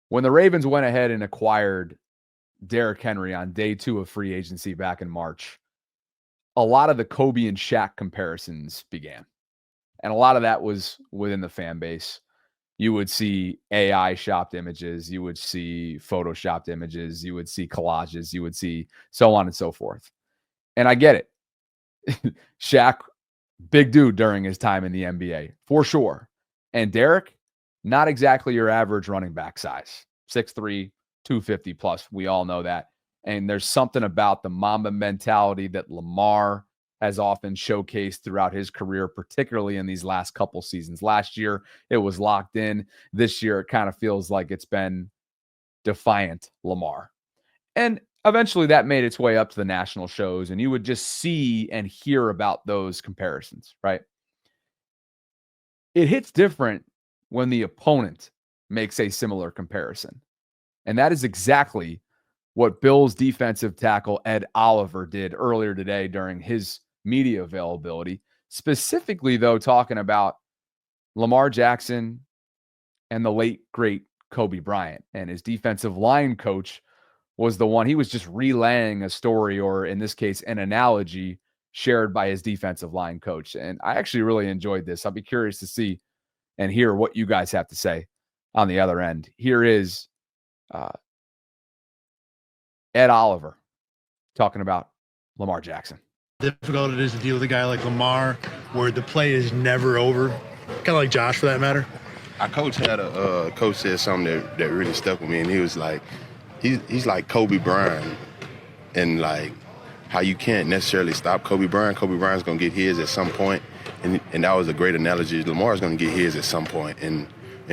When the Ravens went ahead and acquired Derrick Henry on day 2 of free agency back in March, a lot of the Kobe and Shaq comparisons began. And a lot of that was within the fan base. You would see AI shopped images, you would see photoshopped images, you would see collages, you would see so on and so forth. And I get it. Shaq, big dude during his time in the NBA, for sure. And Derrick, not exactly your average running back size. 6'3", 250 plus. We all know that. And there's something about the Mamba mentality that Lamar has often showcased throughout his career, particularly in these last couple seasons. Last year, it was locked in. This year, it kind of feels like it's been defiant Lamar. And eventually that made its way up to the national shows, and you would just see and hear about those comparisons, right? It hits different when the opponent makes a similar comparison. And that is exactly what Bills defensive tackle Ed Oliver did earlier today during his media availability, specifically, though, talking about Lamar Jackson and the late, great Kobe Bryant. And his defensive line coach was the one, he was just relaying a story, or in this case, an analogy shared by his defensive line coach. And I actually really enjoyed this. I'll be curious to see and hear what you guys have to say on the other end. Here is Ed Oliver talking about Lamar Jackson. Difficult it is to deal with a guy like Lamar, where the play is never over. Kind of like Josh, for that matter. Our coach had a coach said something that really stuck with me, and he was like, he's like Kobe Bryant, and like how you can't necessarily stop Kobe Bryant. Kobe Bryant's gonna get his at some point, and that was a great analogy. Lamar's gonna get his at some point, and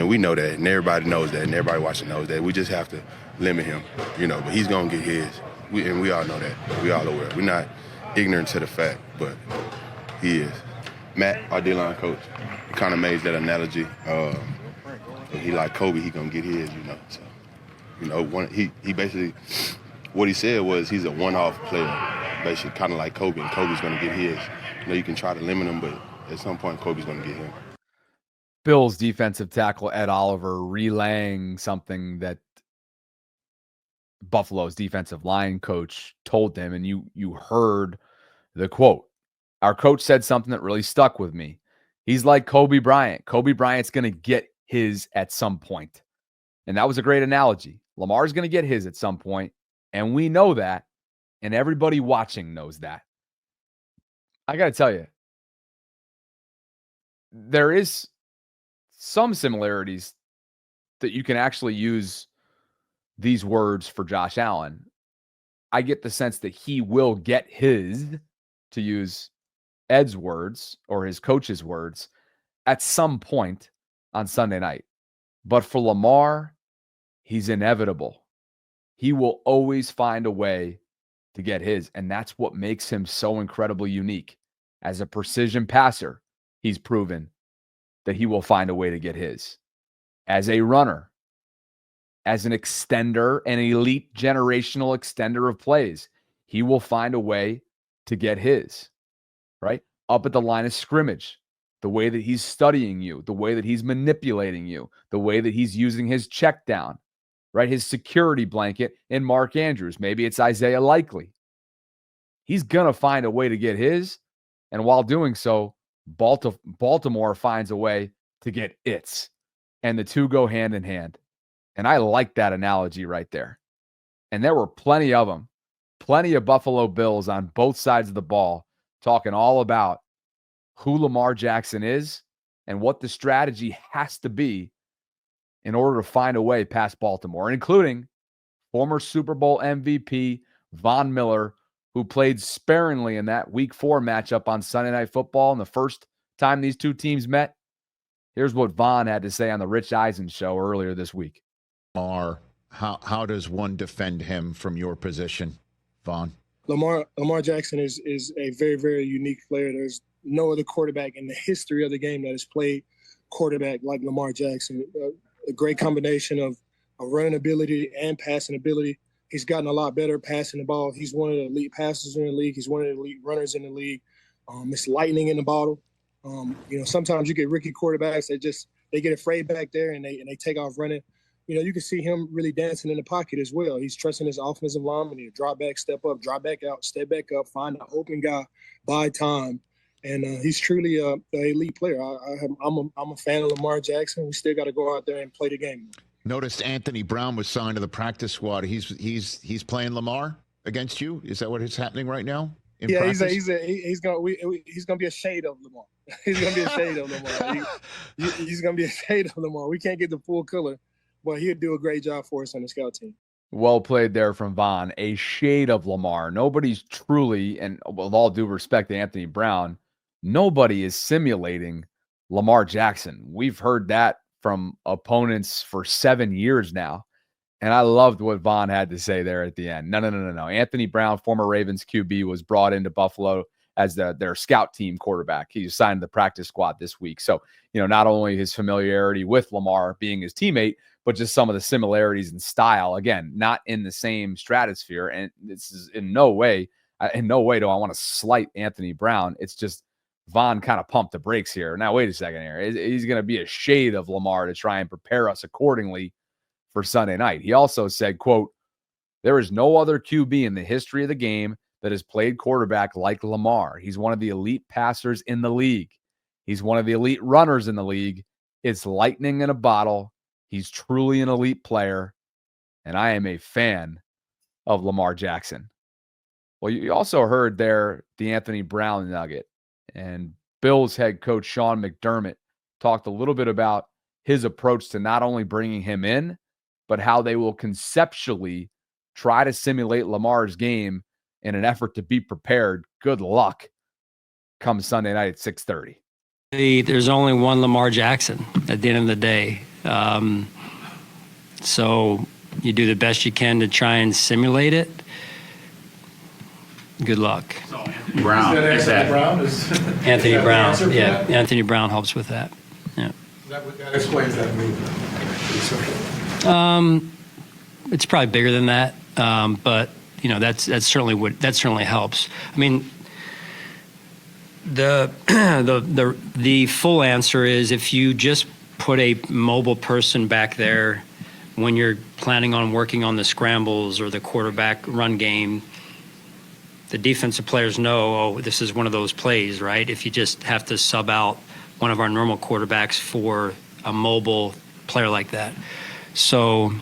we know that, and everybody knows that, and everybody watching knows that. We just have to limit him, but he's gonna get his. We all know that. We all aware. We're not ignorant to the fact, but he is. Matt, our D-line coach, kind of made that analogy. He like Kobe, he gonna get his, So, he basically, what he said was he's a one-off player, basically kind of like Kobe, and Kobe's gonna get his. You can try to limit him, but at some point, Kobe's gonna get him. Bills defensive tackle Ed Oliver relaying something that Buffalo's defensive line coach told them, and you heard the quote. Our coach said something that really stuck with me. He's like Kobe Bryant. Kobe Bryant's going to get his at some point. And that was a great analogy. Lamar's going to get his at some point, and we know that, and everybody watching knows that. I got to tell you, there is some similarities that you can actually use these words for Josh Allen. I get the sense that he will get his, to use Ed's words or his coach's words, at some point on Sunday night. But for Lamar, he's inevitable. He will always find a way to get his, and that's what makes him so incredibly unique. As a precision passer, he's proven that he will find a way to get his. As a runner, as an extender, an elite generational extender of plays, he will find a way to get his, right? Up at the line of scrimmage, the way that he's studying you, the way that he's manipulating you, the way that he's using his check down, right? His security blanket in Mark Andrews. Maybe it's Isaiah Likely. He's going to find a way to get his. And while doing so, Baltimore finds a way to get its. And the two go hand in hand. And I like that analogy right there. And there were plenty of them. Plenty of Buffalo Bills on both sides of the ball talking all about who Lamar Jackson is and what the strategy has to be in order to find a way past Baltimore, including former Super Bowl MVP Von Miller, who played sparingly in that Week 4 matchup on Sunday Night Football and the first time these two teams met. Here's what Von had to say on the Rich Eisen show earlier this week. How does one defend him from your position, Von? Lamar Jackson is a very, very unique player. There's no other quarterback in the history of the game that has played quarterback like Lamar Jackson. A great combination of running ability and passing ability. He's gotten a lot better passing the ball. He's one of the elite passers in the league. He's one of the elite runners in the league. It's lightning in the bottle. Sometimes you get rookie quarterbacks that they get afraid back there and they take off running. you can see him really dancing in the pocket as well. He's trusting his offensive lineman. He'll drop back, step up, drop back out, step back up, find an open guy, buy time. And he's truly an elite player. I'm a fan of Lamar Jackson. We still got to go out there and play the game. Noticed Anthony Brown was signed to the practice squad. He's playing Lamar against you. Is that what is happening right now? Yeah, he's gonna be a shade of Lamar. He's gonna be a shade of Lamar. He's gonna be a shade of Lamar. We can't get the full color, but he'll do a great job for us on the scout team. Well played there from Von. A shade of Lamar. Nobody's truly, and with all due respect to Anthony Brown, nobody is simulating Lamar Jackson. We've heard that from opponents for 7 years now. And I loved what Von had to say there at the end. No. Anthony Brown, former Ravens QB, was brought into Buffalo as their scout team quarterback. He signed the practice squad this week. So, not only his familiarity with Lamar being his teammate, but just some of the similarities in style. Again, not in the same stratosphere. And this is in no way do I want to slight Anthony Brown. It's just Von kind of pumped the brakes here. Now, wait a second here. He's going to be a shade of Lamar to try and prepare us accordingly for Sunday night. He also said, quote, "There is no other QB in the history of the game that has played quarterback like Lamar. He's one of the elite passers in the league. He's one of the elite runners in the league. It's lightning in a bottle. He's truly an elite player, and I am a fan of Lamar Jackson." Well, you also heard there the Anthony Brown nugget, and Bills head coach Sean McDermott talked a little bit about his approach to not only bringing him in, but how they will conceptually try to simulate Lamar's game in an effort to be prepared. Good luck come Sunday night at 6:30. There's only one Lamar Jackson at the end of the day. So you do the best you can to try and simulate it. Good luck. Brown. Anthony Brown. Yeah, Anthony Brown helps with that. Yeah. That explains that move. It's probably bigger than that, but that's certainly helps. I mean, the full answer is if you just put a mobile person back there when you're planning on working on the scrambles or the quarterback run game, the defensive players know, this is one of those plays, right? If you just have to sub out one of our normal quarterbacks for a mobile player like that. So,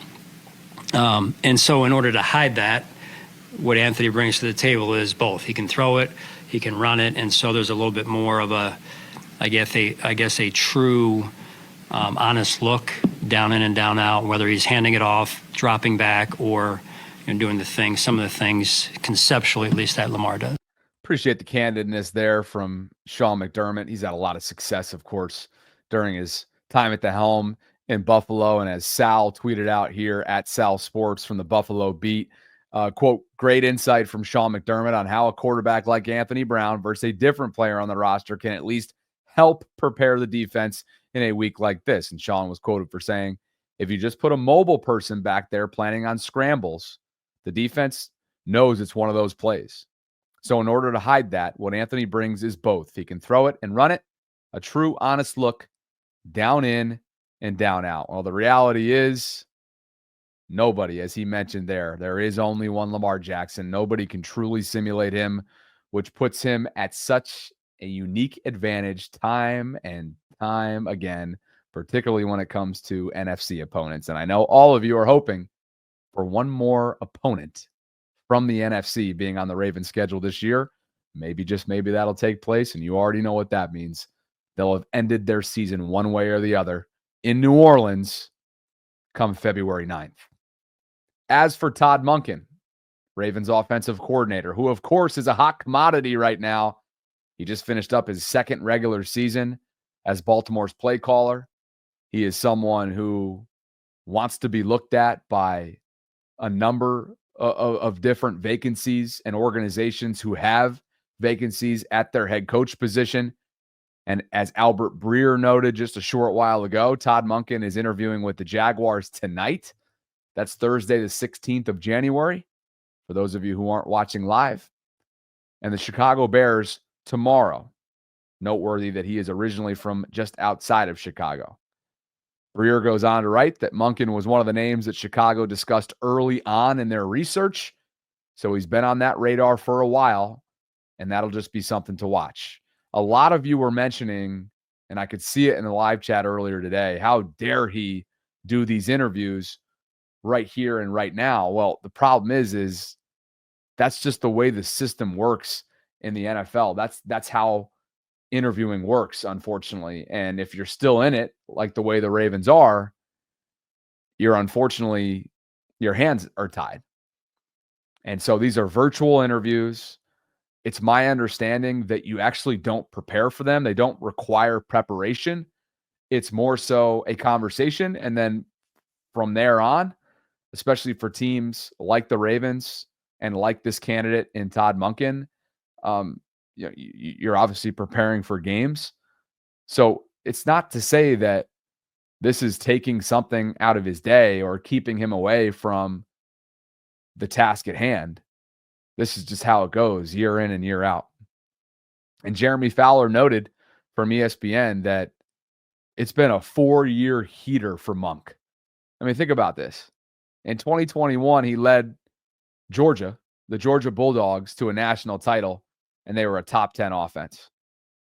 in order to hide that, what Anthony brings to the table is both. He can throw it, he can run it, and so there's a little bit more of I guess a true, honest look down in and down out, whether he's handing it off, dropping back, or doing some of the things conceptually, at least, that Lamar does. Appreciate the candidness there from Sean McDermott. He's had a lot of success, of course, during his time at the helm in Buffalo. And as Sal tweeted out here at Sal Sports from the Buffalo Beat, quote, "Great insight from Sean McDermott on how a quarterback like Anthony Brown versus a different player on the roster can at least help prepare the defense in a week like this." And Sean was quoted for saying, "If you just put a mobile person back there planning on scrambles, the defense knows it's one of those plays." So in order to hide that, what Anthony brings is both. He can throw it and run it, a true honest look, down in and down out. Well, the reality is nobody, as he mentioned there is only one Lamar Jackson. Nobody can truly simulate him, which puts him at such a unique advantage time and time again, particularly when it comes to NFC opponents. And I know all of you are hoping for one more opponent from the NFC being on the Ravens schedule this year. Maybe, just maybe, that'll take place, and you already know what that means. They'll have ended their season one way or the other in New Orleans come February 9th. As for Todd Monken, Ravens offensive coordinator, who of course is a hot commodity right now, he just finished up his second regular season as Baltimore's play caller. He is someone who wants to be looked at by a number of different vacancies and organizations who have vacancies at their head coach position. And as Albert Breer noted just a short while ago, Todd Monken is interviewing with the Jaguars tonight. That's Thursday, the 16th of January, for those of you who aren't watching live. And the Chicago Bears tomorrow. Noteworthy that he is originally from just outside of Chicago. Breer goes on to write that Monken was one of the names that Chicago discussed early on in their research. So he's been on that radar for a while, and that'll just be something to watch. A lot of you were mentioning, and I could see it in the live chat earlier today, how dare he do these interviews right here and right now? Well, the problem is that's just the way the system works in the NFL. That's how interviewing works, unfortunately. And if you're still in it, like the way the Ravens are, your hands are tied. And so these are virtual interviews. It's my understanding that you actually don't prepare for them. They don't require preparation. It's more so a conversation. And then from there on, especially for teams like the Ravens and like this candidate in Todd Monken, you're obviously preparing for games. So it's not to say that this is taking something out of his day or keeping him away from the task at hand. This is just how it goes year in and year out. And Jeremy Fowler noted from ESPN that it's been a 4-year heater for Monk. I mean, think about this. In 2021, he led Georgia, the Georgia Bulldogs, to a national title, and they were a top 10 offense.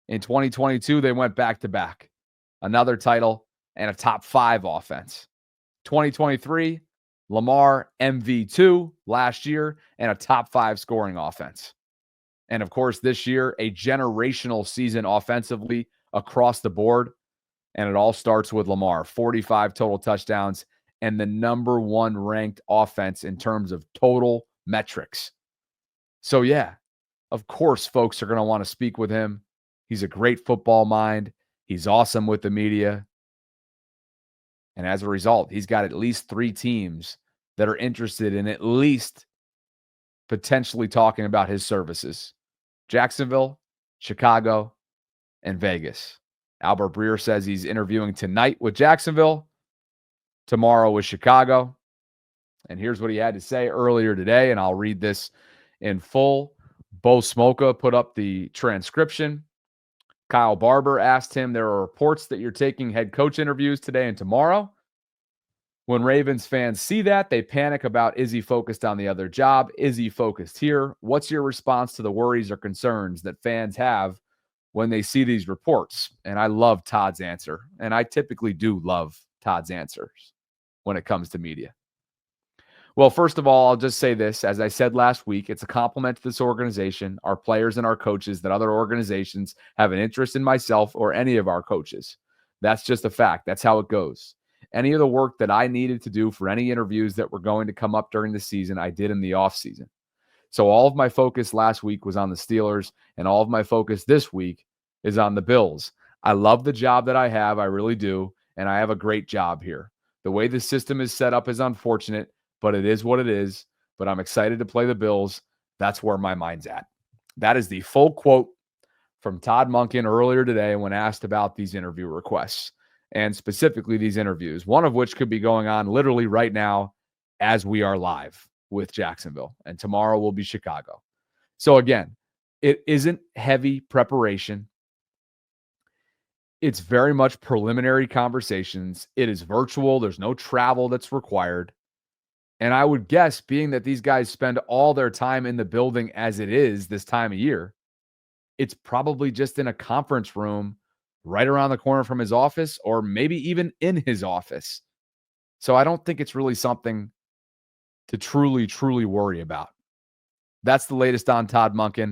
In 2022, they went back-to-back, another title and a top 5 offense. 2023, Lamar MV2 last year and a top 5 scoring offense. And of course, this year, a generational season offensively across the board. And it all starts with Lamar, 45 total touchdowns and the number 1 ranked offense in terms of total metrics. So yeah, of course, folks are going to want to speak with him. He's a great football mind. He's awesome with the media. And as a result, he's got at least 3 teams that are interested in at least potentially talking about his services. Jacksonville, Chicago, and Vegas. Albert Breer says he's interviewing tonight with Jacksonville, tomorrow with Chicago. And here's what he had to say earlier today, and I'll read this in full. Bo Smoka put up the transcription. Kyle Barber asked him, there are reports that you're taking head coach interviews today and tomorrow. When Ravens fans see that, they panic about, is he focused on the other job? Is he focused here? What's your response to the worries or concerns that fans have when they see these reports? And I love Todd's answer. And I typically do love Todd's answers when it comes to media. Well, first of all, I'll just say this. As I said last week, it's a compliment to this organization, our players and our coaches, that other organizations have an interest in myself or any of our coaches. That's just a fact. That's how it goes. Any of the work that I needed to do for any interviews that were going to come up during the season, I did in the offseason. So all of my focus last week was on the Steelers, and all of my focus this week is on the Bills. I love the job that I have. I really do. And I have a great job here. The way the system is set up is unfortunate, but it is what it is. But I'm excited to play the Bills. That's where my mind's at. That is the full quote from Todd Monken earlier today when asked about these interview requests, and specifically these interviews, one of which could be going on literally right now as we are live with Jacksonville, and tomorrow will be Chicago. So again, it isn't heavy preparation. It's very much preliminary conversations. It is virtual. There's no travel that's required. And I would guess, being that these guys spend all their time in the building as it is this time of year, it's probably just in a conference room right around the corner from his office, or maybe even in his office. So I don't think it's really something to truly worry about. That's the latest on Todd Monken.